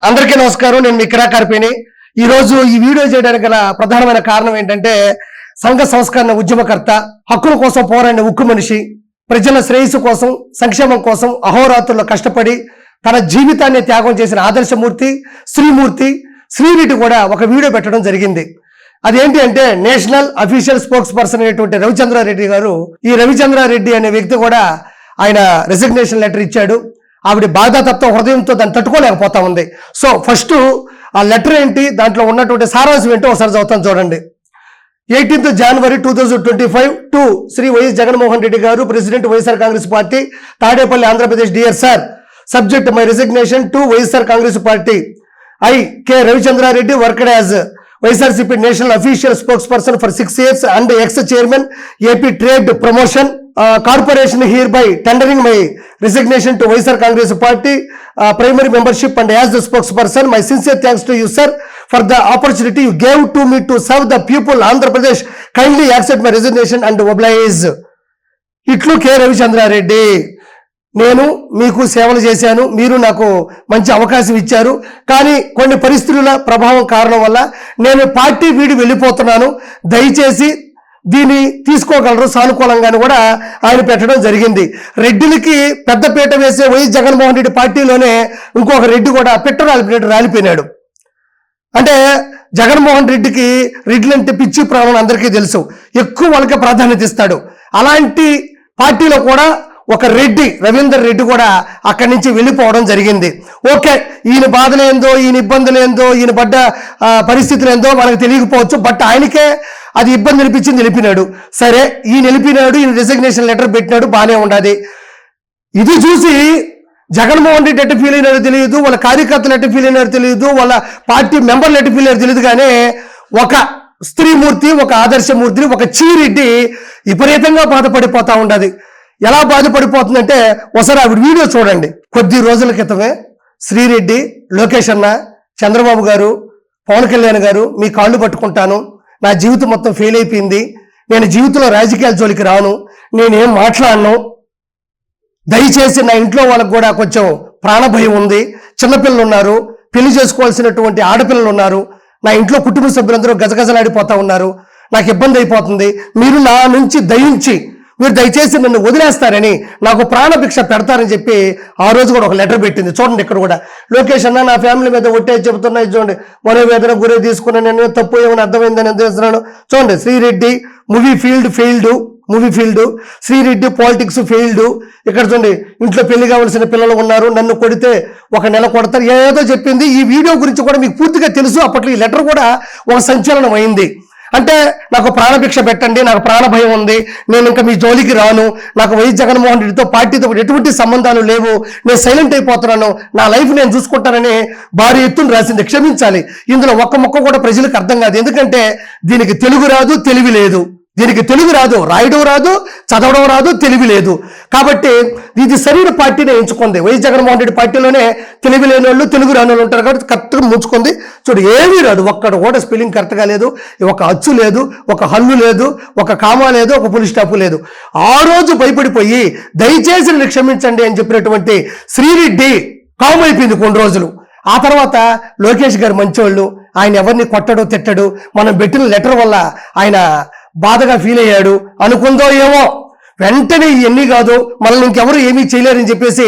అందరికీ నమస్కారం. నేను మీ కిరాకార్పిని. ఈ రోజు ఈ వీడియో చేయడానికి గల ప్రధానమైన కారణం ఏంటంటే, సంఘ సంస్కరణ ఉద్యమకర్త, హక్కుల కోసం పోరాడిన ఉక్కు మనిషి, ప్రజల శ్రేయస్సు కోసం, సంక్షేమం కోసం అహోరాత్రుల్లో కష్టపడి తన జీవితాన్ని త్యాగం చేసిన ఆదర్శమూర్తి శ్రీరెడ్డి కూడా ఒక వీడియో పెట్టడం జరిగింది. అదేంటి అంటే, నేషనల్ అఫీషియల్ స్పోక్స్ పర్సన్ అయినటువంటి రవిచంద్రారెడ్డి గారు, ఈ రవిచంద్రారెడ్డి అనే వ్యక్తి కూడా ఆయన రెసిగ్నేషన్ లెటర్ ఇచ్చాడు. ఆవిడ బాధాతత్వ హృదయంతో దాన్ని తట్టుకోలేకపోతా ఉంది. సో ఫస్ట్ ఆ లెటర్ ఏంటి, దాంట్లో ఉన్నటువంటి సారాంశం ఏంటో ఒకసారి చదువుతాను చూడండి. 18th January 2025 to Shri YS Jaganmohan Reddy garu, president YSR Congress party, Tadepalli, Andhra Pradesh. Dear sir, subject my resignation to YSR Congress party. I, K. Ravichandrareddy, worked as YSRCP National Official Spokesperson for 6 years and ex-chairman AP Trade Promotion Corporation, hereby tendering my resignation to YSR Congress Party primary membership and as the spokesperson. My sincere thanks to you, sir, for the opportunity you gave to me to serve the people Andhra Pradesh. Kindly accept my resignation and oblige. ఇట్లు K Ravichandra Reddy. నేను మీకు సేవలు చేశాను, మీరు నాకు మంచి అవకాశం ఇచ్చారు, కానీ కొన్ని పరిస్థితుల ప్రభావం కారణం వల్ల నేను పార్టీ వీడి వెళ్ళిపోతున్నాను. దయచేసి దీన్ని తీసుకోగలరు సానుకూలంగాను కూడా ఆయన పెట్టడం జరిగింది. రెడ్డిలకి పెద్దపీట వేసే వైఎస్ జగన్మోహన్ రెడ్డి పార్టీలోనే ఇంకొక రెడ్డి కూడా రాలిపోయినాడు. అంటే జగన్మోహన్ రెడ్డికి రెడ్లంటే పిచ్చి ప్రాణం అందరికీ తెలుసు, ఎక్కువ వాళ్ళకే ప్రాధాన్యత ఇస్తాడు. అలాంటి పార్టీలో కూడా ఒక రెడ్డి, రవీందర్ రెడ్డి కూడా అక్కడి నుంచి వెళ్ళిపోవడం జరిగింది. ఓకే, ఈయన బాధలేందో, ఈయన ఇబ్బందులేందో, ఈయన పడ్డ పరిస్థితులేందో మనకు తెలియకపోవచ్చు, బట్ ఆయనకే అది ఇబ్బంది అనిపించింది, నిలిపినాడు. సరే, ఈయన నిలిపినాడు, ఈయన రిజిగ్నేషన్ లెటర్ పెట్టినాడు, బాగానే ఉండదు. ఇది చూసి జగన్మోహన్ రెడ్డి ఎట్టు ఫీల్ అయినారో తెలియదు, వాళ్ళ కార్యకర్తలు ఎట్టు ఫీల్ అయినారో తెలియదు, వాళ్ళ పార్టీ మెంబర్లు ఎట్టు ఫీల్ అయ్యారో తెలియదు, కానీ ఒక స్త్రీమూర్తి, ఒక ఆదర్శమూర్తిని, ఒక చీరెడ్డి విపరీతంగా బాధపడిపోతా ఉండదు. ఎలా బాధపడిపోతుందంటే ఒకసారి ఆవిడ వీడియో చూడండి. కొద్ది రోజుల క్రితమే శ్రీరెడ్డి, లోకేష్ అన్న, చంద్రబాబు గారు, పవన్ కళ్యాణ్ గారు, మీ కాళ్ళు పట్టుకుంటాను, నా జీవితం మొత్తం ఫెయిల్ అయిపోయింది, నేను జీవితంలో రాజకీయాల జోలికి రాను, నేనేం మాట్లాడను, దయచేసి నా ఇంట్లో వాళ్ళకు కూడా కొంచెం ప్రాణభయం ఉంది, చిన్నపిల్లలు ఉన్నారు, పెళ్లి చేసుకోవాల్సినటువంటి ఆడపిల్లలు ఉన్నారు, నా ఇంట్లో కుటుంబ సభ్యులందరూ గజగజలాడిపోతా ఉన్నారు, నాకు ఇబ్బంది అయిపోతుంది, మీరు నా నుంచి దయించి మీరు దయచేసి నన్ను వదిలేస్తారని, నాకు ప్రాణభిక్ష పెడతారని చెప్పి ఆ రోజు కూడా ఒక లెటర్ పెట్టింది. చూడండి, ఇక్కడ కూడా లోకేష్ అన్న నా ఫ్యామిలీ మీద ఒట్టే చెబుతున్నా, చూడండి, మనోవేదన గురి తీసుకున్నా, నేను తప్పు ఏమైనా అర్థమైందని తెలుస్తున్నాను. చూడండి, Sri Reddy movie field, Sri Reddy politics failed. ఇక్కడ చూడండి, ఇంట్లో పెళ్లి కావాల్సిన పిల్లలు ఉన్నారు, నన్ను కొడితే 1 నెల కొడతారు, ఏదో చెప్పింది. ఈ వీడియో గురించి కూడా మీకు పూర్తిగా తెలుసు. అప్పట్లో ఈ లెటర్ కూడా ఒక సంచలనం అయింది. అంటే నాకు ప్రాణభిక్ష పెట్టండి, నాకు ప్రాణ భయం ఉంది, నేను ఇంకా మీ జోలికి రాను, నాకు వైఎస్ జగన్మోహన్ రెడ్డితో పార్టీతో ఎటువంటి సంబంధాలు లేవు, నేను సైలెంట్ అయిపోతున్నాను, నా లైఫ్ నేను చూసుకుంటానని భారీ ఎత్తున రాసింది. క్షమించాలి, ఇందులో ఒక్క మొక్క కూడా ప్రజలకు అర్థం కాదు. ఎందుకంటే దీనికి తెలుగు రాదు, తెలివి లేదు. దీనికి తెలుగు రాదు, రాయడం రాదు, చదవడం రాదు, తెలివి లేదు. కాబట్టి ఇది సరైన పార్టీనే ఎంచుకుంది. వైఎస్ జగన్మోహన్ రెడ్డి పార్టీలోనే తెలివి లేని వాళ్ళు, తెలుగు రాని వాళ్ళు ఉంటారు కాబట్టి కరెక్ట్గా ముంచుకుంది. చూడు, ఏమీ రాదు, ఒక్కడ కూడా స్పెల్లింగ్ కరెక్ట్గా లేదు, ఒక అచ్చు లేదు, ఒక హల్లు లేదు, ఒక కామా లేదు, ఒక పులి స్టాప్ లేదు. ఆ రోజు భయపడిపోయి దయచేసి నన్ను క్షమించండి అని చెప్పినటువంటి శ్రీరెడ్డి కామ్ అయిపోయింది కొన్ని రోజులు. ఆ తర్వాత లోకేష్ గారు మంచోళ్ళు, ఆయన ఎవరిని కొట్టడు, తిట్టడు. మనం పెట్టిన లెటర్ వల్ల ఆయన బాధగా ఫీల్ అయ్యాడు అనుకుందో ఏమో, వెంటనే ఇవన్నీ కాదు, మనల్ని ఇంకెవరు ఏమీ చేయలేరని చెప్పేసి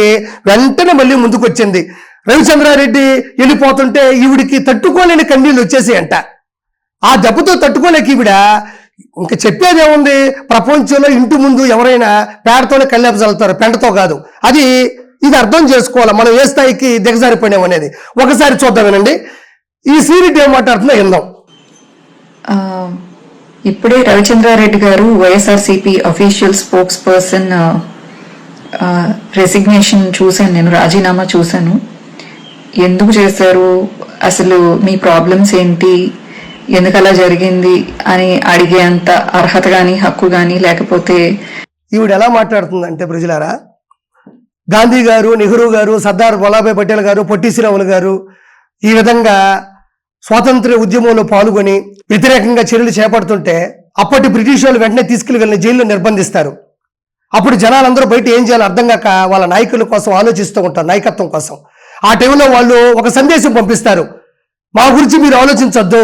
వెంటనే మళ్ళీ ముందుకు వచ్చింది. రవిచంద్రారెడ్డి వెళ్ళిపోతుంటే ఈవిడికి తట్టుకోలేని కన్నీళ్ళు వచ్చేసాయంట. ఆ దెబ్బతో తట్టుకోలేక ఈవిడ ఇంకా చెప్పేదేముంది, ప్రపంచంలో ఇంటి ముందు ఎవరైనా పేడతోనే కళ్ళెపు చల్లుతారు, పెంటతో కాదు. ఇది అర్థం చేసుకోవాలి, మనం ఏ స్థాయికి దిగజారిపోయినాం అనేది. ఒకసారి చూద్దామేనండి, ఈ శ్రీరెడ్డి ఏం మాట్లాడుతుందో విందాం. ఇప్పుడే రవిచంద్రారెడ్డి గారు YSRCP official spokes person resignation చూశాను, నేను రాజీనామా చూశాను. ఎందుకు చేశారు, అసలు మీ ప్రాబ్లమ్స్ ఏంటి, ఎందుకు అలా జరిగింది అని అడిగేంత అర్హత కానీ హక్కు కానీ లేకపోతే. ఈవిడ ఎలా మాట్లాడుతుందంటే, ప్రజలారా, గాంధీ గారు, నెహ్రూ గారు, సర్దార్ వల్లభాయ్ పటేల్ గారు, పొట్టి శ్రీరాములు గారు ఈ విధంగా స్వాతంత్ర్య ఉద్యమంలో పాల్గొని వ్యతిరేకంగా చర్యలు చేపడుతుంటే అప్పటి బ్రిటిష్ వాళ్ళు వెంటనే తీసుకెళ్లి వెళ్ళిన జైల్లో నిర్బంధిస్తారు. అప్పుడు జనాలందరూ బయట ఏం చేయాలో అర్థం కాక వాళ్ళ నాయకుల కోసం ఆలోచిస్తూ ఉంటారు, నాయకత్వం కోసం. ఆ టైంలో వాళ్ళు ఒక సందేశం పంపిస్తారు, మా గురించి మీరు ఆలోచించొద్దు,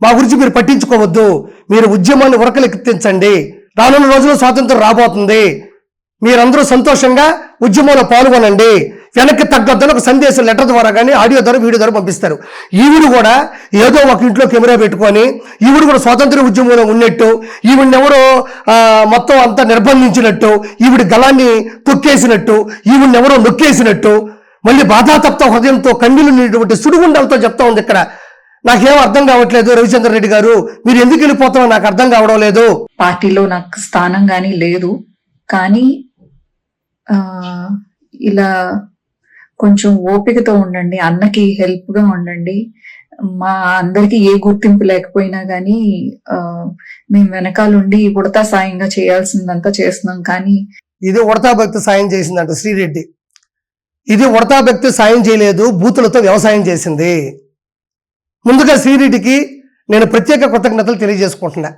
మా గురించి మీరు పట్టించుకోవద్దు, మీరు ఉద్యమాన్ని ఉరకలెత్తించండి, రానున్న రోజుల్లో స్వాతంత్రం రాబోతుంది, మీరందరూ సంతోషంగా ఉద్యమంలో పాల్గొనండి, వెనక్కి తగ్గొద్దని ఒక సందేశం లెటర్ ద్వారా కానీ ఆడియో ద్వారా వీడియో ద్వారా పంపిస్తారు. ఈవిడ కూడా ఏదో ఒక ఇంట్లో కెమెరా పెట్టుకొని ఈవిడ కూడా స్వాతంత్ర ఉద్యమంలో ఉన్నట్టు, ఈవిడెవరో మొత్తం అంతా నిర్బంధించినట్టు, ఈవిడ గలాన్ని తొక్కేసినట్టు, ఈవిడెవరో నొక్కేసినట్టు, మళ్ళీ బాధాతప్త హృదయంతో కన్నీళ్ళు నీటువంటి సుడిగుండాలతో చెప్తా ఉంది. ఇక్కడ నాకేం అర్థం కావట్లేదు రవిచంద్ర రెడ్డి గారు, మీరు ఎందుకు వెళ్ళిపోతారో నాకు అర్థం కావడం లేదు. పార్టీలో నాకు స్థానం కానీ లేదు, కానీ ఇలా కొంచెం ఓపికతో ఉండండి, అన్నకి హెల్ప్ గా ఉండండి. మా అందరికి ఏ గుర్తింపు లేకపోయినా కానీ మేము వెనకాలండి ఉడతా సాయంగా చేయాల్సిందంతా చేస్తున్నాం. కానీ ఇది ఉడతా భక్తి సాయం చేసిందంట శ్రీరెడ్డి. ఇది ఉడతా భక్తి సాయం చేయలేదు, బూతులతో వ్యవసాయం చేసింది. ముందుగా శ్రీరెడ్డికి నేను ప్రత్యేక కృతజ్ఞతలు తెలియజేసుకుంటున్నా.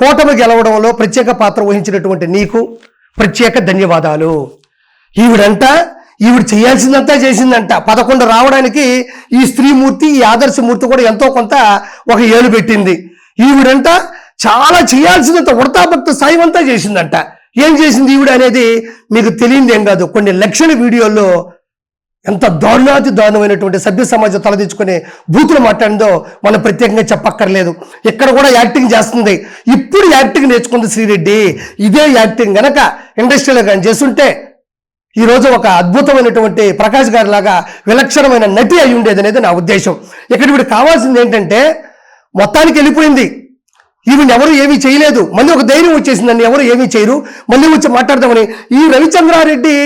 కూటమి గెలవడంలో ప్రత్యేక పాత్ర వహించినటువంటి నీకు ప్రత్యేక ధన్యవాదాలు. ఈవిడ చేయాల్సిందంతా చేసిందంట. 11 రావడానికి ఈ స్త్రీమూర్తి, ఈ ఆదర్శమూర్తి కూడా ఎంతో కొంత ఒక ఏలు పెట్టింది. ఈవిడంట చాలా చేయాల్సినంత ఉడతాభక్త సాయం అంతా చేసిందంట. ఏం చేసింది ఈవిడ అనేది మీకు తెలియదు ఏం కాదు. కొన్ని లక్షల వీడియోల్లో ఎంత దారుణాతి దారుణమైనటువంటి సభ్య సమాజం తలదించుకునే బూతులు మాట్లాడిందో మనం ప్రత్యేకంగా చెప్పక్కర్లేదు. ఇక్కడ కూడా యాక్టింగ్ చేస్తుంది. ఇప్పుడు యాక్టింగ్ నేర్చుకుంది శ్రీరెడ్డి. ఇదే యాక్టింగ్ గనక ఇండస్ట్రీలో కానీ చేస్తుంటే ఈరోజు ఒక అద్భుతమైనటువంటి ప్రకాష్ గారి లాగా విలక్షణమైన నటి అయి ఉండేది అనేది నా ఉద్దేశం. ఇక్కడ వీడు కావాల్సింది ఏంటంటే మొత్తానికి వెళ్ళిపోయింది, ఈవిని ఎవరు ఏమీ చేయలేదు, మళ్ళీ ఒక ధైర్యం వచ్చేసిందని ఎవరు ఏమీ చేయరు, మళ్ళీ వచ్చి మాట్లాడదామని. ఈ Ravichandra Reddy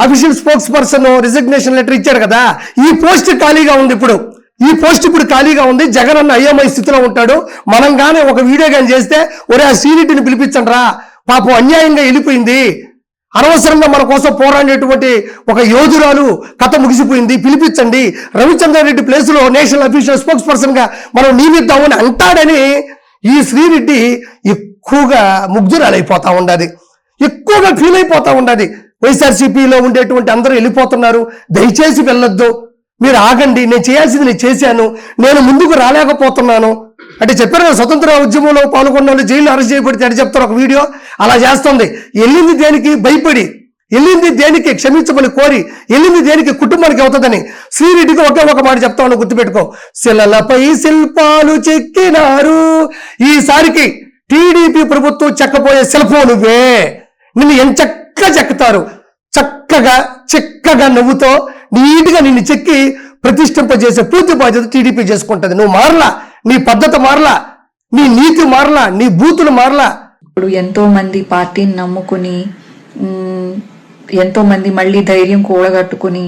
official spokes person resignation letter ఇచ్చాడు కదా, ఈ పోస్ట్ ఖాళీగా ఉంది. ఈ పోస్ట్ ఇప్పుడు ఖాళీగా ఉంది. జగన్ అన్న అయ్యమై స్థితిలో ఉంటాడు. మనం కానీ ఒక వీడియో కానీ చేస్తే ఒరే ఆ శ్రీరెడ్డిని పిలిపించండి రా, పాపం అన్యాయంగా వెళ్ళిపోయింది, అనవసరంగా మన కోసం పోరాడేటువంటి ఒక యోధురాలు కథ ముగిసిపోయింది, పిలిపించండి, రవిచంద్రారెడ్డి ప్లేస్లో నేషనల్ అఫీషియల్ స్పోక్స్ పర్సన్ గా మనం నియమిద్దామని అంటాడని ఈ శ్రీరెడ్డి ఎక్కువగా ముగ్ధురాలైపోతా ఉండదు, ఎక్కువగా ఫీల్ అయిపోతా ఉండదు. వైఎస్ఆర్సీపీలో ఉండేటువంటి అందరూ వెళ్ళిపోతున్నారు, దయచేసి వెళ్ళొద్దు, మీరు ఆగండి, నేను చేయాల్సింది నేను చేశాను, నేను ముందుకు రాలేకపోతున్నాను అంటే చెప్పారు కదా. స్వతంత్ర ఉద్యమంలో పాల్గొన్న వాళ్ళు జైల్లో అరెస్ట్ చేయబడితే అని చెప్తారు ఒక వీడియో, అలా చేస్తుంది. వెళ్ళింది దేనికి? భయపడి వెళ్ళింది దేనికి? క్షమించమని కోరి వెళ్ళింది దేనికి? కుటుంబానికి అవుతుందని. శ్రీరెడ్డికి ఒకే ఒక మాట చెప్తామని గుర్తుపెట్టుకో, శిలలపై శిల్పాలు చెక్కినారు, ఈసారికి టీడీపీ ప్రభుత్వం చెక్కపోయే శిల్పం నువ్వే, నిన్ను ఎంచక్క చెక్కుతారు, చక్కగా నవ్వుతో నీట్గా నిన్ను చెక్కి ప్రతిష్ఠింపజేసే పూర్తి బాధ్యత టీడీపీ చేసుకుంటుంది. నువ్వు మారలా, నీ పద్ధతి మారలా, నీ నీతి మారలా, నీ బూతులు మారలా. ఇప్పుడు ఎంతో మంది పార్టీని నమ్ముకుని, ఎంతో మంది మళ్ళీ ధైర్యం కూడగట్టుకుని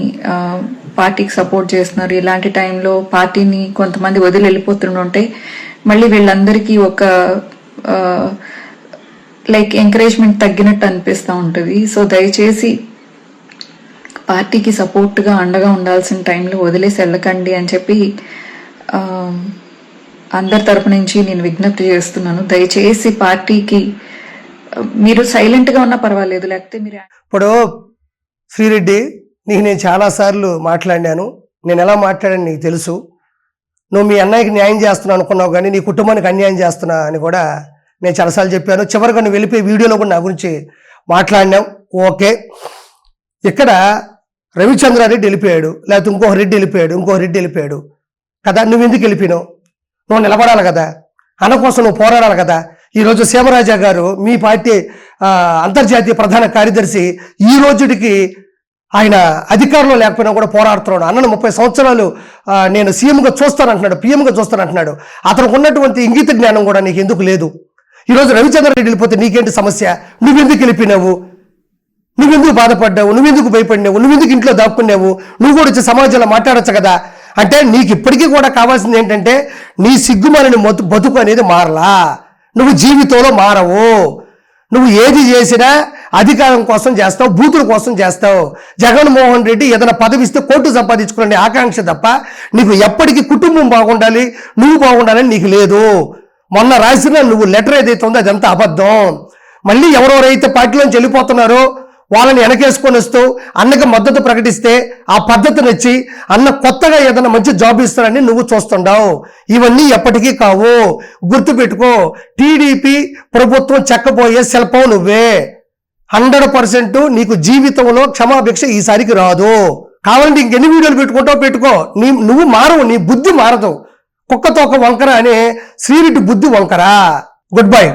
పార్టీకి సపోర్ట్ చేస్తున్నారు. ఇలాంటి టైంలో పార్టీని కొంతమంది వదిలి వెళ్ళిపోతుంటే మళ్ళీ వీళ్ళందరికీ ఒక లైక్ ఎంకరేజ్మెంట్ తగ్గినట్టు అనిపిస్తూ ఉంటుంది. సో దయచేసి పార్టీకి సపోర్ట్గా అండగా ఉండాల్సిన టైంలో వదిలేసి వెళ్ళకండి అని చెప్పి అందరి తరపు నుంచి నేను విజ్ఞప్తి చేస్తున్నాను. దయచేసి పార్టీకి మీరు సైలెంట్గా ఉన్నా పర్వాలేదు, లేకపోతే మీరు ఇప్పుడు శ్రీరెడ్డి నీకు నేను చాలాసార్లు మాట్లాడినాను, నేను ఎలా మాట్లాడాను నీకు తెలుసు. నువ్వు మీ అన్నయ్యకి న్యాయం చేస్తున్నావు అనుకున్నావు, కానీ నీ కుటుంబానికి అన్యాయం చేస్తున్నా అని కూడా నేను చాలాసార్లు చెప్పాను. చివరిగా నువ్వు వెళ్ళిపోయి వీడియోలో కూడా నా గురించి మాట్లాడినావు. ఓకే, ఇక్కడ రవిచంద్రారెడ్డి వెళ్ళిపోయాడు, లేకపోతే ఇంకొక రెడ్డి వెళ్ళిపోయాడు కదా, నువ్వు ఎందుకు వెళ్ళిపోయినావు? నువ్వు నిలబడాలి కదా, అన్న కోసం నువ్వు పోరాడాలి కదా. ఈరోజు సీమరాజా గారు మీ పార్టీ అంతర్జాతీయ ప్రధాన కార్యదర్శి, ఈ రోజుడికి ఆయన అధికారంలో లేకపోయినా కూడా పోరాడుతున్నాడు. అన్నను 30 సంవత్సరాలు నేను సీఎంగా చూస్తానంటున్నాడు, పిఎంగా చూస్తానంటున్నాడు. అతనికి ఉన్నటువంటి ఇంగిత జ్ఞానం కూడా నీకు ఎందుకు లేదు? ఈరోజు రవిచంద్రారెడ్డి వెళ్ళిపోతే నీకేంటి సమస్య? నువ్వెందుకు వెళ్ళిపోయినావు? నువ్వెందుకు బాధపడ్డావు? నువ్వెందుకు భయపడినావు? నువ్వెందుకు ఇంట్లో దాక్కున్నావు? నువ్వు కూడా వచ్చి సమాజంలో మాట్లాడచ్చు కదా. అంటే నీకు ఇప్పటికీ కూడా కావాల్సింది ఏంటంటే నీ సిగ్గుమాలిన బతుకు అనేది మారలా. నువ్వు జీవితంలో మారవు. నువ్వు ఏది చేసినా అధికారం కోసం చేస్తావు, బూతుల కోసం చేస్తావు. జగన్మోహన్ రెడ్డి ఏదైనా పదవిస్తే కోర్టు సంపాదించుకునే ఆకాంక్ష తప్ప నీకు ఎప్పటికీ కుటుంబం బాగుండాలి, నువ్వు బాగుండాలని నీకు లేదు. మొన్న రాసిన నువ్వు లెటర్ ఏదైతే ఉందో అదంతా అబద్ధం. మళ్ళీ ఎవరెవరైతే పార్టీలోంచి వెళ్ళిపోతున్నారో వాళ్ళని వెనకేసుకొని వస్తూ అన్నకి మద్దతు ప్రకటిస్తే ఆ పద్ధతి నచ్చి అన్న కొత్తగా ఏదైనా మంచి జాబ్ ఇస్తారని నువ్వు చూస్తుంటావు. ఇవన్నీ ఎప్పటికీ కావు. గుర్తుపెట్టుకో, టీడీపీ ప్రభుత్వం చెక్కబోయే శిల్పం నువ్వే. 100% నీకు జీవితంలో క్షమాభిక్ష ఈసారికి రాదు. కావాలంటే ఇంకెన్ని వీడియోలు పెట్టుకుంటావు పెట్టుకో, నువ్వు మారవు, నీ బుద్ధి మారదు. కుక్కతోక వంకర అనే శ్రీరెడ్డి బుద్ధి వంకర. Good bye.